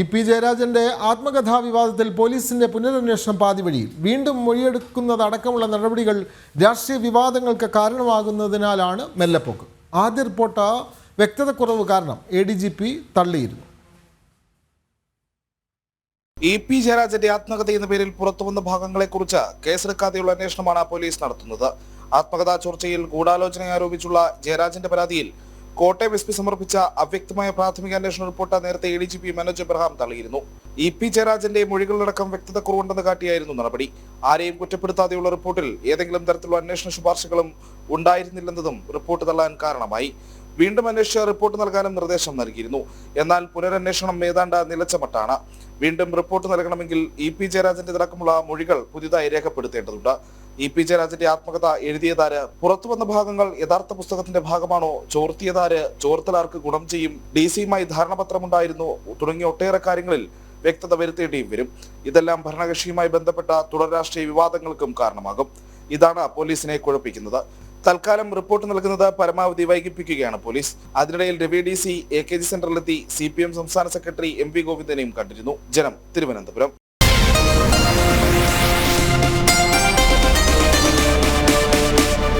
EP. ജയരാജന്റെ ആത്മകഥാ വിവാദത്തിൽ പോലീസിന്റെ പുനരന്വേഷണം പാതിവഴിയിൽ. വീണ്ടും മൊഴിയെടുക്കുന്നതടക്കമുള്ള നടപടികൾ രാഷ്ട്രീയ വിവാദങ്ങൾക്ക് കാരണമാകുന്നതിനാലാണ് മെല്ലെപ്പോക്ക്. ആദ്യ റിപ്പോർട്ട് വ്യക്തതക്കുറവ് കാരണം ADGP തള്ളിയിരുന്നു. ഇ.പി. ജയരാജന്റെ ആത്മകഥ എന്ന പേരിൽ പുറത്തുവന്ന ഭാഗങ്ങളെക്കുറിച്ച് കേസെടുക്കാതെയുള്ള അന്വേഷണമാണ് പോലീസ് നടത്തുന്നത്. ആത്മകഥാ ചോർച്ചയിൽ ഗൂഢാലോചന ആരോപിച്ചുള്ള ജയരാജന്റെ പരാതിയിൽ കോട്ടയം SP സമർപ്പിച്ച അവ്യക്തമായ പ്രാഥമിക അന്വേഷണ റിപ്പോർട്ട് നേരത്തെ ADGP മനോജ് എബ്രഹാം തള്ളിയിരുന്നു. ഇ.പി. ജയരാജന്റെ മൊഴികളിലടക്കം വ്യക്തതക്കുറവുണ്ടെന്ന് കാട്ടിയായിരുന്നു നടപടി. ആരെയും കുറ്റപ്പെടുത്താതെയുള്ള റിപ്പോർട്ടിൽ ഏതെങ്കിലും തരത്തിലുള്ള അന്വേഷണ ശുപാർശകളും ഉണ്ടായിരുന്നില്ലെന്നതും റിപ്പോർട്ട് തള്ളാൻ കാരണമായി. വീണ്ടും അന്വേഷിച്ച റിപ്പോർട്ട് നൽകാനും നിർദ്ദേശം നൽകിയിരുന്നു. എന്നാൽ പുനരന്വേഷണം ഏതാണ്ട് നിലച്ച മട്ടാണ്. വീണ്ടും റിപ്പോർട്ട് നൽകണമെങ്കിൽ ഇ.പി. ജയരാജന്റേതടക്കമുള്ള മൊഴികൾ പുതിയതായി രേഖപ്പെടുത്തേണ്ടതുണ്ട്. ഇ.പി. ജയരാജന്റെ ആത്മകഥ എഴുതിയതാര്, പുറത്തുവന്ന ഭാഗങ്ങൾ യഥാർത്ഥ പുസ്തകത്തിന്റെ ഭാഗമാണോ, ചോർത്തിയതാര്, ചോർത്തലാർക്ക് ഗുണം ചെയ്യും, DC-യുമായി ധാരണാപത്രമുണ്ടായിരുന്നു തുടങ്ങിയ ഒട്ടേറെ കാര്യങ്ങളിൽ വ്യക്തത വരുത്തേണ്ടിയും വരും. ഇതെല്ലാം ഭരണകക്ഷിയുമായി ബന്ധപ്പെട്ട തുടർ രാഷ്ട്രീയ വിവാദങ്ങൾക്കും കാരണമാകും. ഇതാണ് പോലീസിനെ കുഴപ്പിക്കുന്നത്. തൽക്കാലം റിപ്പോർട്ട് നൽകുന്നത് പരമാവധി വൈകിപ്പിക്കുകയാണ് പോലീസ്. അതിനിടയിൽ രവി DC AKG സെന്ററിലെത്തി CPM സംസ്ഥാന സെക്രട്ടറി MV ഗോവിന്ദനെയും കണ്ടിരുന്നു. ജനം, തിരുവനന്തപുരം.